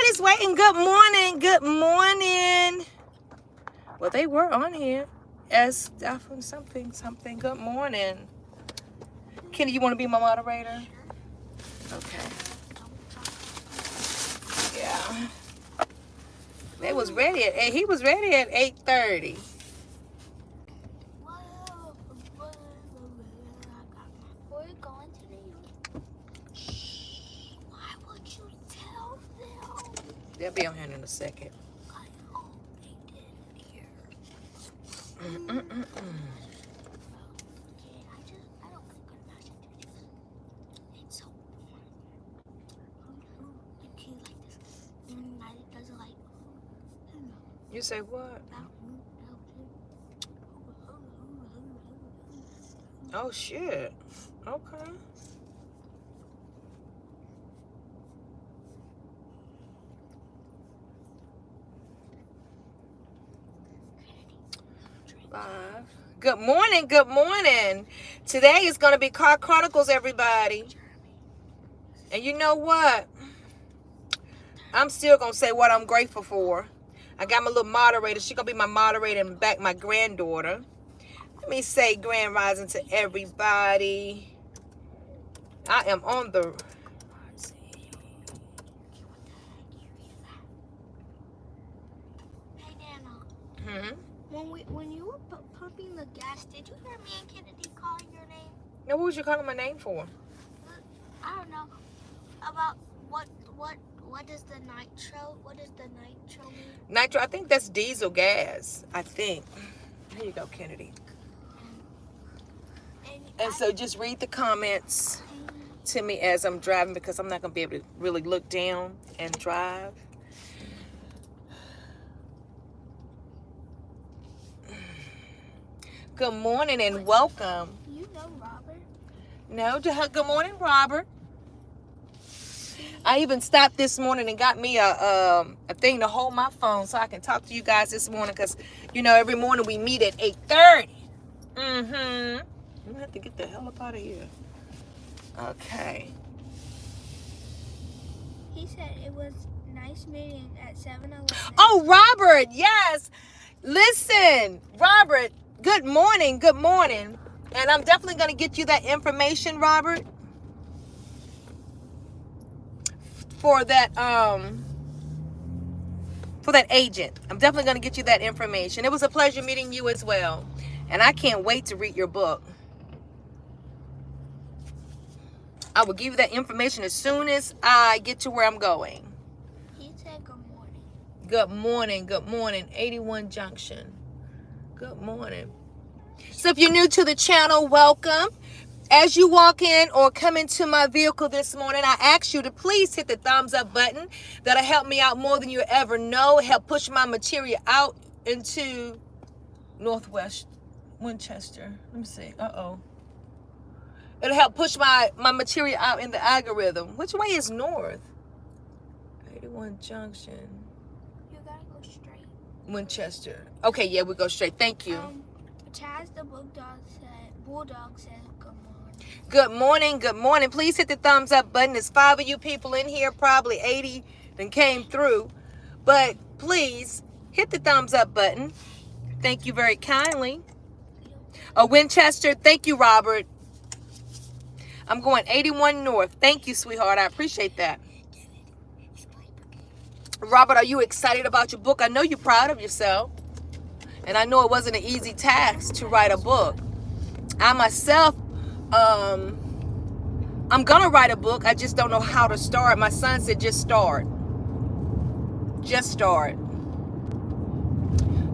Everybody's waiting. Good morning. Good morning. Well, they were on here as something. Good morning. Kenny, you want to be my moderator? Okay. Yeah. They was ready at he was ready at 8:30. We're going to New York. Shh. Why would you tell them? They'll be on here in a second. I hope they didn't hear. I don't like good messages. It's so boring. You like this. It doesn't like. You say what? Oh shit. Okay. Five. Good morning. Good morning. Today is going to be Car Chronicles, everybody. And you know what? I'm still going to say what I'm grateful for. I got my little moderator. She's going to be my moderator and back my granddaughter. Let me say grand rising to everybody. I am on the... Hey, Nana. When you were pumping the gas, did you hear me and Kennedy calling your name? Now, what was you calling my name for? I don't know. About what is the nitro? What does the nitro mean? Nitro, I think that's diesel gas. I think. Here you go, Kennedy. And so just read the comments to me as I'm driving, because I'm not going to be able to really look down and drive. Good morning and welcome. You know Robert? No, good morning, Robert. I even stopped this morning and got me a thing to hold my phone so I can talk to you guys this morning, because, you know, every morning we meet at 8:30. I'm going to have to get the hell up out of here. Okay. He said it was nice meeting at 7-Eleven. Oh, Robert, yes. Listen, Robert, good morning. Good morning. And I'm definitely going to get you that information, Robert, for that agent. I'm definitely going to get you that information. It was a pleasure meeting you as well. And I can't wait to read your book. I will give you that information as soon as I get to where I'm going. He said good morning. Good morning. Good morning. 81 Junction. Good morning. So if you're new to the channel, welcome. As you walk in or come into my vehicle this morning, I ask you to please hit the thumbs up button. That'll help me out more than you ever know. Help push my material out into Northwest Winchester. Let me see. It'll help push my material out in the algorithm. Which way is north? 81 Junction. You gotta go straight. Winchester. Okay, yeah, we go straight. Thank you. Chaz the Bulldog said good morning. Good morning. Good morning. Please hit the thumbs up button. There's 5 of you people in here. Probably 80 that came through. But please hit the thumbs up button. Thank you very kindly. Winchester. Thank you, Robert. I'm going 81 North. Thank you, sweetheart. I appreciate that. Robert, are you excited about your book? I know you're proud of yourself. And I know it wasn't an easy task to write a book. I myself, I'm going to write a book. I just don't know how to start. My son said, just start. Just start.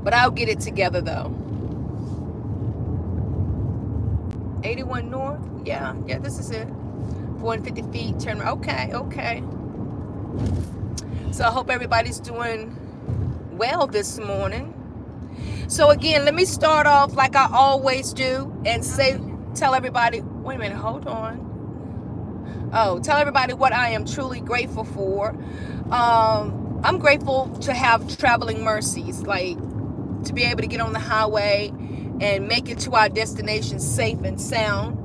But I'll get it together, though. 81 North? Yeah, this is it. 450 feet, turn around. Okay. So I hope everybody's doing well this morning. So again, let me start off like I always do and tell everybody, wait a minute, hold on. Tell everybody what I am truly grateful for. I'm grateful to have traveling mercies, like to be able to get on the highway and make it to our destination safe and sound.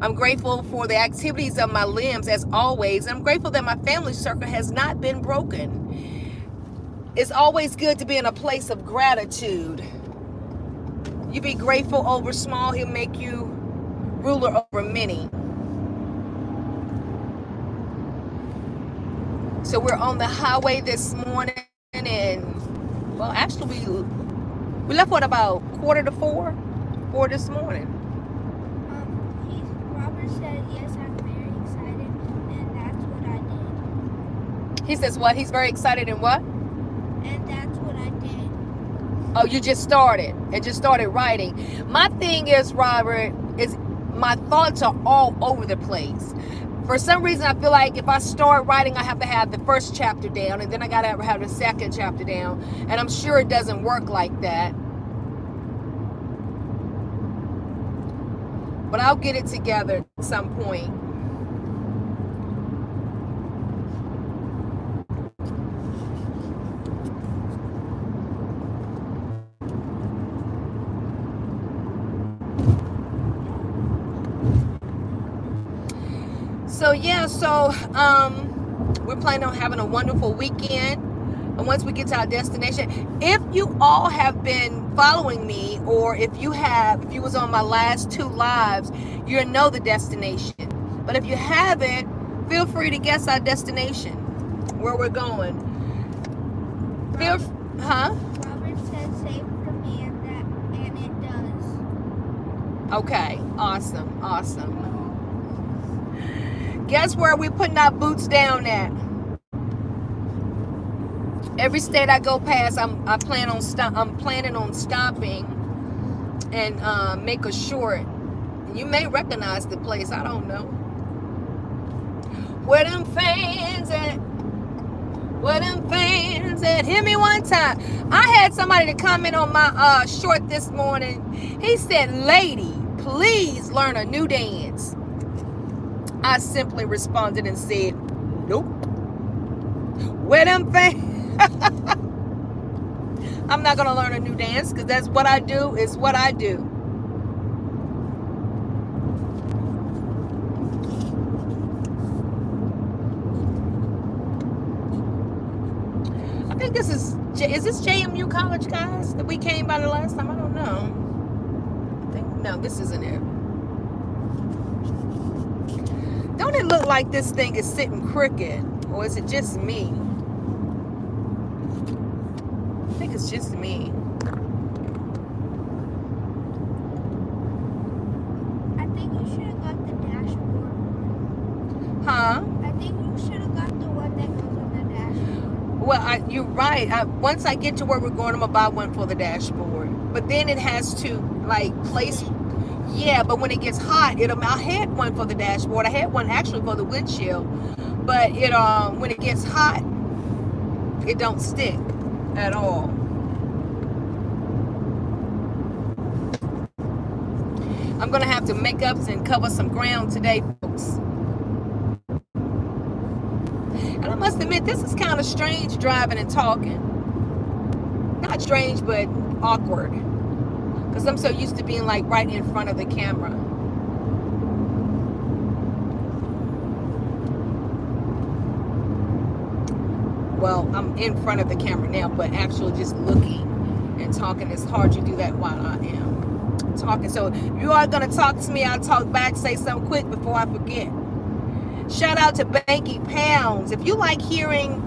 I'm grateful for the activities of my limbs as always. I'm grateful that my family circle has not been broken. it's always good to be in a place of gratitude. You be grateful over small, he'll make you ruler over many. So we're on the highway this morning, and well, actually we left what about 3:45 this morning. Robert said, yes, I'm very excited, and that's what I did. He says what? He's very excited and what? And that's what I did. Oh, you just started writing. My thing is, Robert, is my thoughts are all over the place. For some reason, I feel like if I start writing, I have to have the first chapter down, and then I got to have the second chapter down. And I'm sure it doesn't work like that. But I'll get it together at some point. So yeah, we're planning on having a wonderful weekend. And once we get to our destination, if you all have been following me, or if you was on my last 2 lives, you'll know the destination. But if you haven't, feel free to guess our destination, where we're going. Robert said same for me, and it does. Okay, awesome. Guess where we putting our boots down at? Every state I go past, I'm planning on stopping and make a short. You may recognize the place. I don't know. Where them fans at? Where them fans at? Hear me one time. I had somebody to comment on my short this morning. He said, "Lady, please learn a new dance." I simply responded and said, "Nope." Where them fans? I'm not gonna learn a new dance, because that's what I do. Is what I do. I think this is this JMU College, guys, that we came by the last time? I don't know. No, this isn't it. Don't it look like this thing is sitting crooked? Or is it just me? I think it's just me. I think you should have got the dashboard. Huh? I think you should have got the one that goes on the dashboard. Well, you're right. Once I get to where we're going, I'm going to buy one for the dashboard. But then it has to, like, place... Yeah, but when it gets hot, I had one for the dashboard. I had one actually for the windshield. But when it gets hot, it don't stick at all. I'm going to have to make up and cover some ground today, folks. And I must admit, this is kind of strange, driving and talking. Not strange, but awkward. Because I'm so used to being like right in front of the camera. Well, I'm in front of the camera now, but actually just looking and talking. It's hard to do that while I am talking. So if you are going to talk to me, I'll talk back, say something quick before I forget. Shout out to Banky Pounds. If you like hearing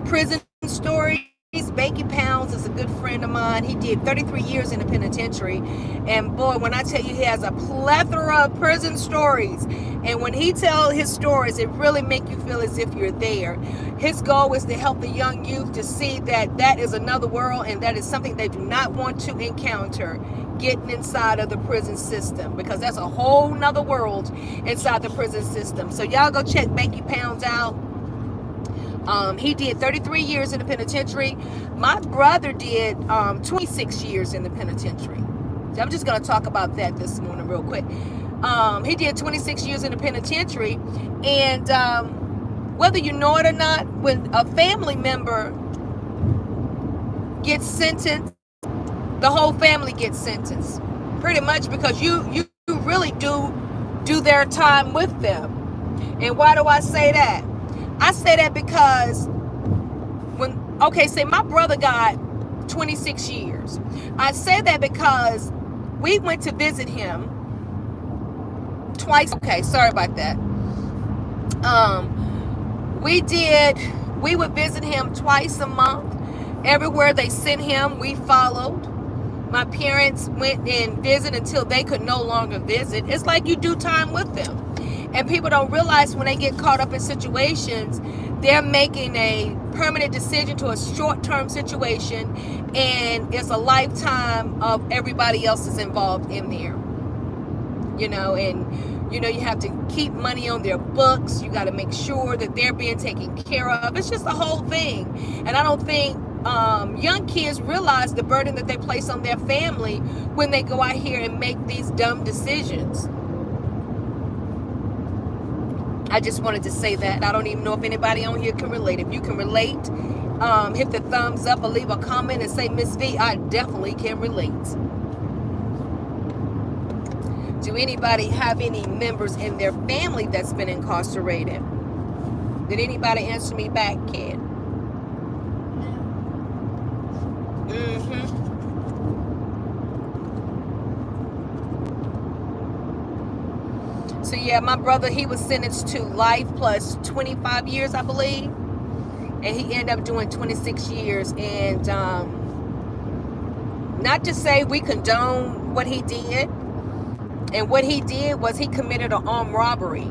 prison stories, Banky Pounds is a good friend of mine. He did 33 years in the penitentiary. And boy, when I tell you, he has a plethora of prison stories. And when he tells his stories, it really makes you feel as if you're there. His goal is to help the young youth to see that that is another world, and that is something they do not want to encounter, getting inside of the prison system, because that's a whole nother world inside the prison system. So y'all go check Banky Pounds out. He did 33 years in the penitentiary. My brother did 26 years in the penitentiary. So I'm just going to talk about that this morning real quick. He did 26 years in the penitentiary. And whether you know it or not, when a family member gets sentenced, the whole family gets sentenced. Pretty much, because you really do their time with them. And why do I say that? I say that because Okay, say my brother got 26 years. I say that because we went to visit him twice. Okay, sorry about that. We would visit him twice a month. Everywhere they sent him, we followed. My parents went and visited until they could no longer visit. It's like you do time with them. And people don't realize when they get caught up in situations, they're making a permanent decision to a short-term situation, and it's a lifetime of everybody else is involved in there. And you have to keep money on their books. You got to make sure that they're being taken care of. It's just the whole thing. And I don't think young kids realize the burden that they place on their family when they go out here and make these dumb decisions. I just wanted to say that. I don't even know if anybody on here can relate. If you can relate, hit the thumbs up or leave a comment and say, Miss V, I definitely can relate. Do anybody have any members in their family that's been incarcerated? Did anybody answer me back, kid? So yeah, my brother, he was sentenced to life plus 25 years, I believe. And he ended up doing 26 years. And not to say we condone what he did. And what he did was he committed an armed robbery.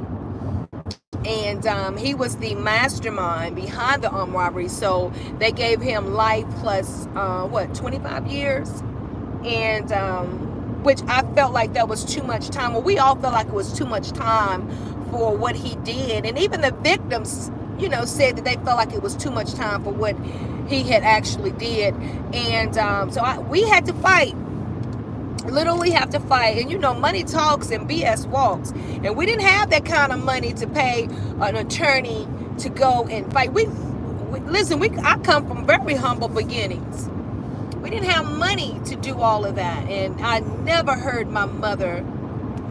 And he was the mastermind behind the armed robbery. So they gave him life plus, 25 years? And which I felt like that was too much time. Well, we all felt like it was too much time for what he did. And even the victims, said that they felt like it was too much time for what he had actually did. And we had to fight. Literally have to fight. And money talks and BS walks. And we didn't have that kind of money to pay an attorney to go and fight. I come from very humble beginnings. We didn't have money to do all of that. And I never heard my mother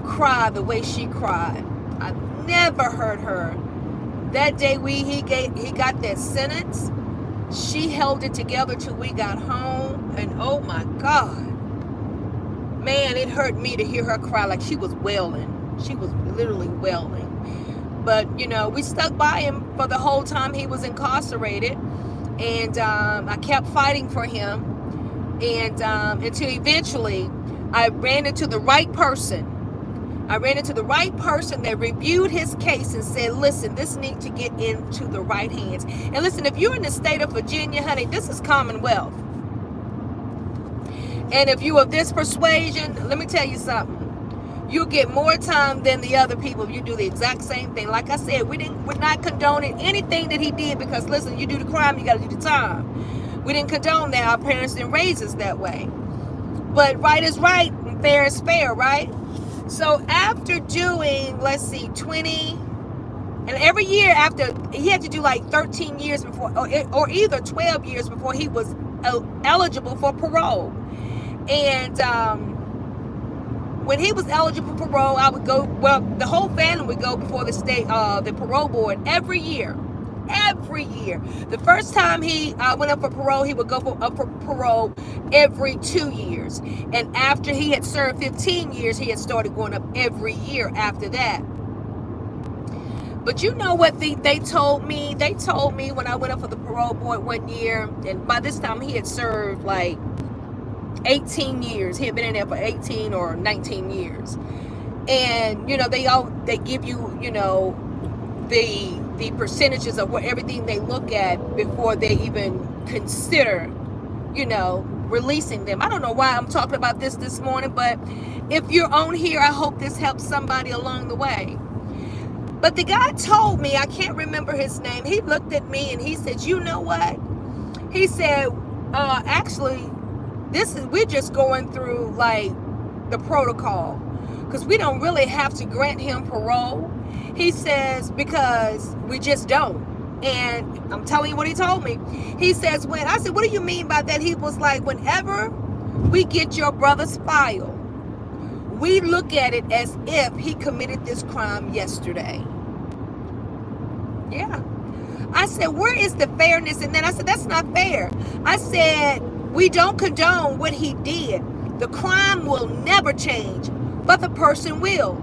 cry the way she cried. I never heard her. That day he got that sentence, she held it together till we got home. And oh my God. Man, it hurt me to hear her cry like she was wailing. She was literally wailing. But, we stuck by him for the whole time he was incarcerated. And I kept fighting for him. And until eventually I ran into the right person. That reviewed his case and said, listen, this needs to get into the right hands. And listen, if you're in the state of Virginia, honey, this is Commonwealth. And if you of this persuasion, let me tell you something. You get more time than the other people if you do the exact same thing. Like I said, we're not condoning anything that he did, because listen, you do the crime, you got to do the time. We didn't condone that. Our parents didn't raise us that way. But right is right and fair is fair, right? So after doing, 20, and every year after, he had to do like 13 years before, or either 12 years before he was eligible for parole. And when he was eligible for parole, I would go, the whole family would go before the parole board every year. The first time he went up for parole, he would go up for parole every 2 years. And after he had served 15 years, he had started going up every year after that. But you know what they told me? They told me when I went up for the parole board one year, and by this time he had served like 18 years. He had been in there for 18 or 19 years. And, they give you, the percentages of what everything they look at before they even consider, releasing them. I don't know why I'm talking about this morning, but if you're on here, I hope this helps somebody along the way. But the guy told me, I can't remember his name, he looked at me and he said, you know what? He said, actually, we're just going through like the protocol, because we don't really have to grant him parole. He says, because we just don't. And I'm telling you what he told me. He says, when I said, what do you mean by that? He was like, whenever we get your brother's file, we look at it as if he committed this crime yesterday. Yeah. I said, where is the fairness? And then I said, that's not fair. I said, we don't condone what he did. The crime will never change, but the person will.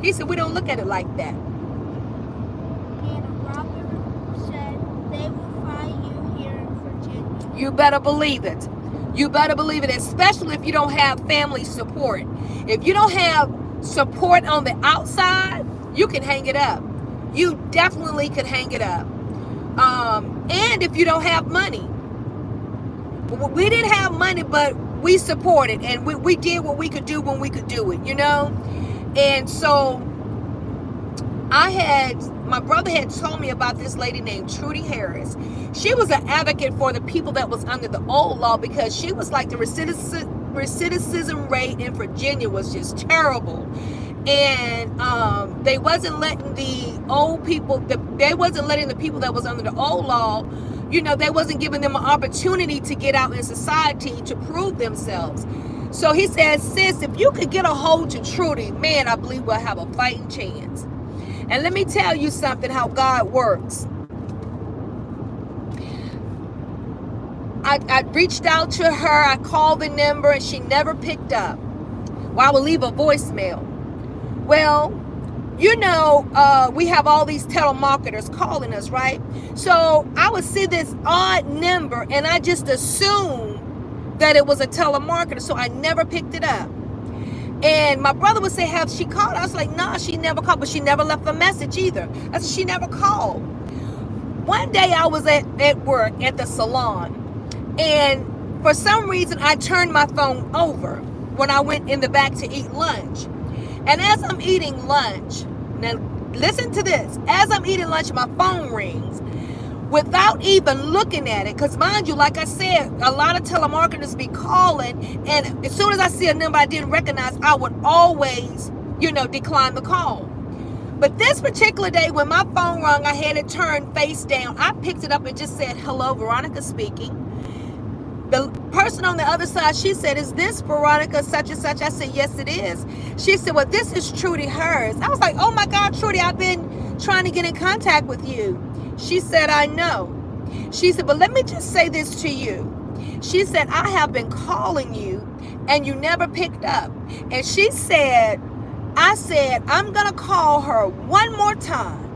He said, we don't look at it like that. And Robert said they will find you here in Virginia. You better believe it. You better believe it, especially if you don't have family support. If you don't have support on the outside, you can hang it up. You definitely could hang it up. And if you don't have money. We didn't have money, but we supported, and we did what we could do when we could do it, you know? And so my brother had told me about this lady named Trudy Harris. She was an advocate for the people that was under the old law, because she was like, the recidivism rate in Virginia was just terrible. And they wasn't letting the old people, they wasn't letting the people that was under the old law, you know, they wasn't giving them an opportunity to get out in society to prove themselves. So he said, sis, if you could get a hold to Trudy, man, I believe we'll have a fighting chance. And let me tell you something, how God works. I reached out to her, I called the number, and she never picked up. Well, I would leave a voicemail. Well, you know, we have all these telemarketers calling us, right? So I would see this odd number, and I just assumed that it was a telemarketer, so I never picked it up. And my brother would say, have she called? I was like, nah, she never called, but she never left a message either. I said, she never called. One day I was at work at the salon, and for some reason I turned my phone over when I went in the back to eat lunch. And as I'm eating lunch, now listen to this, as I'm eating lunch, my phone rings without even looking at it. Because mind you, like I said, a lot of telemarketers be calling, and as soon as I see a number I didn't recognize, I would always, you know, decline the call. But this particular day, when my phone rang, I had it turned face down. I picked it up and just said, hello, Veronica speaking. The person on the other side, she said, is this Veronica such and such? I said, yes, it is. She said, well, this is Trudy Harris. I was like, oh my God, Trudy, I've been trying to get in contact with you. She said, I know. She said, but let me just say this to you. She said, I have been calling you and you never picked up. And she said, I said, I'm going to call her one more time.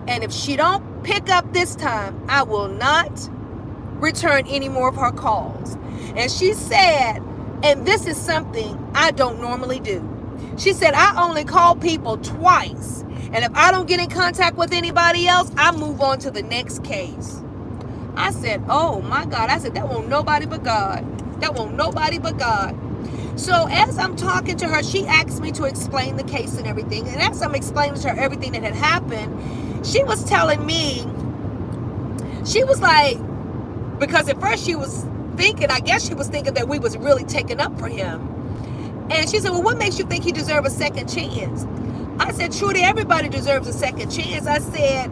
And if she don't pick up this time, I will not return any more of her calls. And she said, and this is something I don't normally do. She said, I only call people twice. And if I don't get in contact with anybody else, I move on to the next case. I said, oh my God. I said, that won't nobody but God. That won't nobody but God. So as I'm talking to her, she asked me to explain the case and everything. And as I'm explaining to her everything that had happened, she was telling me, she was like, because at first she was thinking, I guess she was thinking that we was really taking up for him. And she said, well, what makes you think he deserves a second chance? I said, Trudy, everybody deserves a second chance. I said,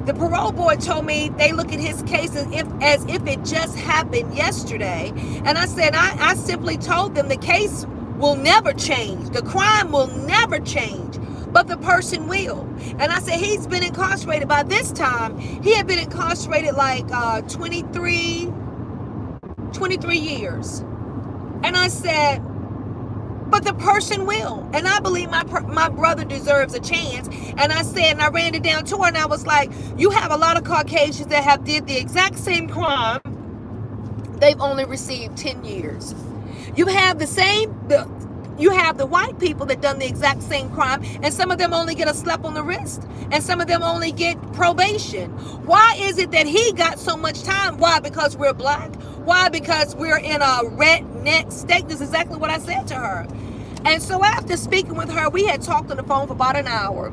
the parole board told me they look at his case as if it just happened yesterday. And I said, I simply told them the case will never change. The crime will never change, but the person will. And I said, he's been incarcerated. By this time, he had been incarcerated like 23 years. And I said, but the person will. And I believe my brother deserves a chance. And I said, and I ran it down to her, and I was like, you have a lot of Caucasians that have did the exact same crime. They've only received 10 years. You have you have the white people that done the exact same crime, and some of them only get a slap on the wrist, and some of them only get probation. Why is it that he got so much time? Why? Because we're black? Why? Because we're in a redneck state. This is exactly what I said to her. And so after speaking with her, we had talked on the phone for about an hour.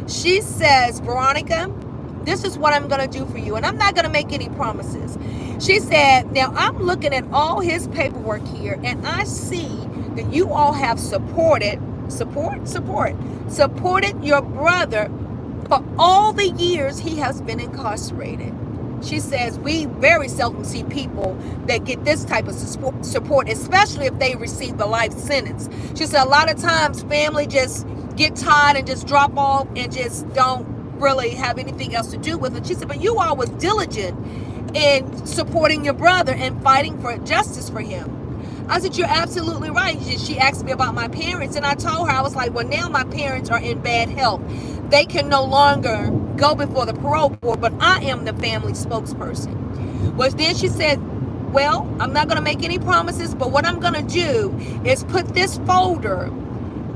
She says, Veronica, this is what I'm going to do for you, and I'm not going to make any promises. She said, now I'm looking at all his paperwork here, and I see that you all have supported your brother for all the years he has been incarcerated. She says, we very seldom see people that get this type of support, especially if they receive the life sentence. She said a lot of times family just get tired and just drop off and just don't really have anything else to do with it. She said, but you all was diligent in supporting your brother and fighting for justice for him. I said, you're absolutely right. She asked me about my parents, and I told her, I was like, well, now my parents are in bad health. They can no longer go before the parole board, but I am the family spokesperson. Well, then she said, well, I'm not going to make any promises, but what I'm going to do is put this folder,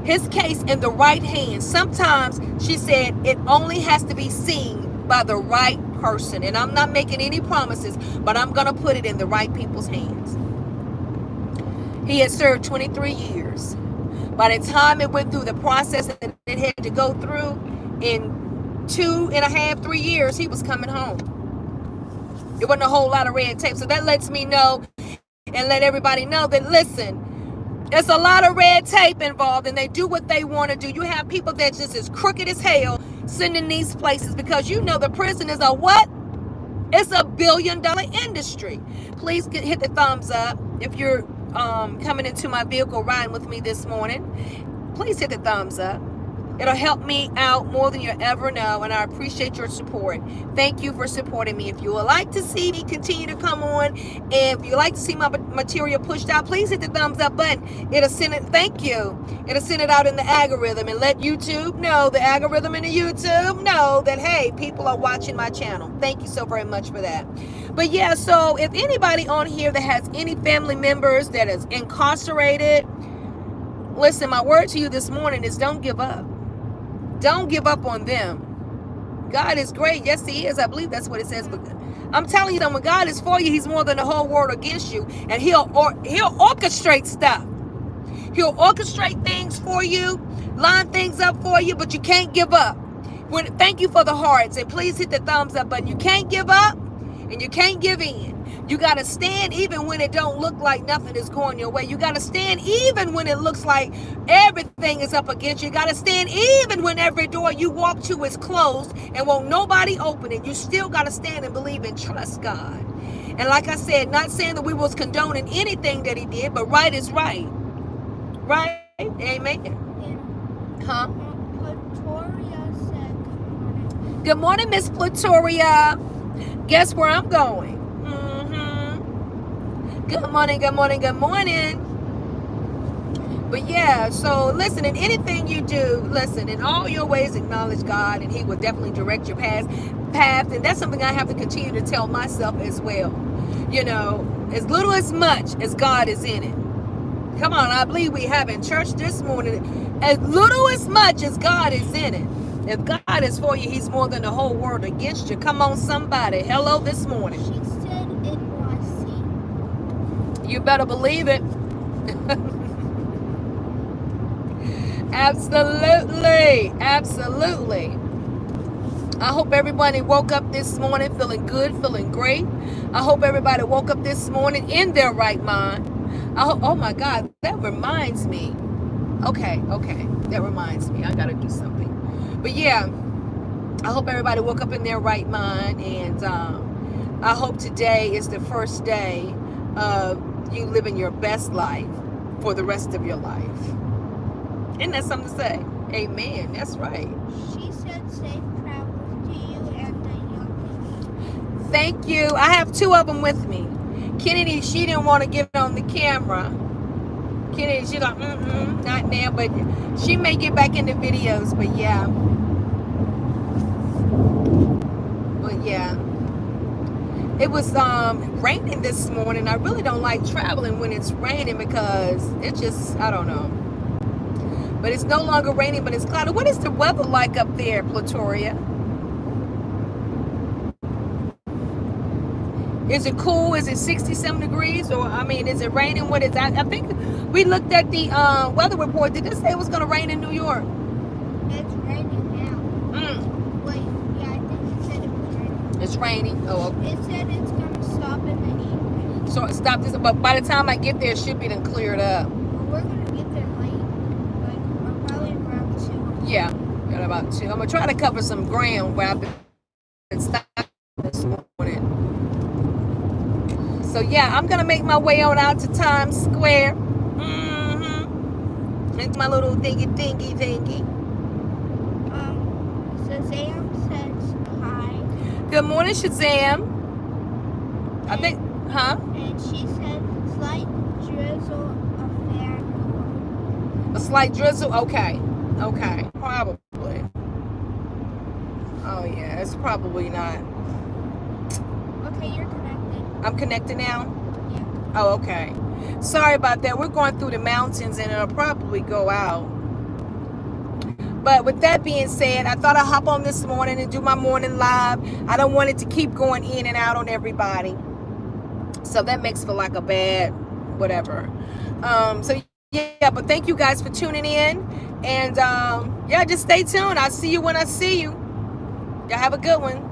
his case, in the right hands. Sometimes, she said, it only has to be seen by the right person. And I'm not making any promises, but I'm going to put it in the right people's hands. He had served 23 years. By the time it went through the process that it had to go through, in 2.5, 3 years, he was coming home. There wasn't a whole lot of red tape. So that lets me know and let everybody know that, listen, there's a lot of red tape involved, and they do what they want to do. You have people that just as crooked as hell sitting in these places because you know the prison is a what? It's a $1 billion industry. Please hit the thumbs up if you're coming into my vehicle riding with me this morning. Please hit the thumbs up. It'll help me out more than you ever know, and I appreciate your support. Thank you for supporting me. If you would like to see me continue to come on, and if you like to see my material pushed out, please hit the thumbs up button. It'll send it. Thank you. It'll send it out in the algorithm and let YouTube know, the algorithm in the YouTube know that, hey, people are watching my channel. Thank you so very much for that. But yeah, so if anybody on here that has any family members that is incarcerated, listen, my word to you this morning is don't give up. Don't give up on them. God is great. Yes, he is. I believe that's what it says. But I'm telling you that when God is for you, he's more than the whole world against you. And he'll orchestrate stuff. He'll orchestrate things for you, line things up for you, but you can't give up. Thank you for the hearts. And please hit the thumbs up button. You can't give up and you can't give in. You got to stand even when it don't look like nothing is going your way. You got to stand even when it looks like everything is up against you. You got to stand even when every door you walk to is closed and won't nobody open it. You still got to stand and believe and trust God. And like I said, not saying that we was condoning anything that he did, but right is right. Right? Amen. Huh? Platoria said good morning. Good morning, Miss Platoria. Guess where I'm going? Good morning, good morning, good morning. But yeah, so listen, in anything you do, listen, in all your ways acknowledge God, and he will definitely direct your path. And that's something I have to continue to tell myself as well. You know, as little as much as God is in it. Come on, I believe we have in church this morning. As little as much as God is in it. If God is for you, he's more than the whole world against you. Come on, somebody. Hello this morning. She said NYC. You better believe it. Absolutely. Absolutely. I hope everybody woke up this morning feeling good, feeling great. I hope everybody woke up this morning in their right mind. I hope, oh my God, that reminds me. Okay. That reminds me. I got to do something. But yeah, I hope everybody woke up in their right mind. And I hope today is the first day of you living your best life for the rest of your life. Isn't that something to say? Amen. That's right. She said safe travels to you and the young lady. Thank you. I have two of them with me. Kennedy, she didn't want to get on the camera. Kennedy, she's like, not now, but she may get back in the videos, but yeah. But yeah. It was raining this morning. I really don't like traveling when it's raining because it just, I don't know. But it's no longer raining, but it's cloudy. What is the weather like up there, Platoria? Is it cool? Is it 67 degrees? Or, I mean, is it raining? What is that? I think we looked at the weather report. Did it say it was going to rain in New York? It's raining now. Wait, yeah, I think it said it was raining. It's raining. Oh, okay. It said it's going to stop in the evening. So stop this. But by the time I get there, it should be done cleared up. Well, we're going to get there late. Like, probably around 2. Yeah, got about 2. I'm going to try to cover some ground where I've been stopping this morning. So yeah, I'm going to make my way on out to Times Square. It's my little thingy. Shazam said Good morning, Shazam. I think, huh? And she said slight drizzle of fair. A slight drizzle? Okay. Okay. Probably. Oh, yeah. It's probably not. Okay, you're connected. I'm connected now? Yeah. Oh, okay. Sorry about that. We're going through the mountains and it'll probably go out. But with that being said, I thought I'd hop on this morning and do my morning live. I don't want it to keep going in and out on everybody. So that makes for like a bad whatever. So yeah, but thank you guys for tuning in. And yeah, just stay tuned. I'll see you when I see you. Y'all have a good one.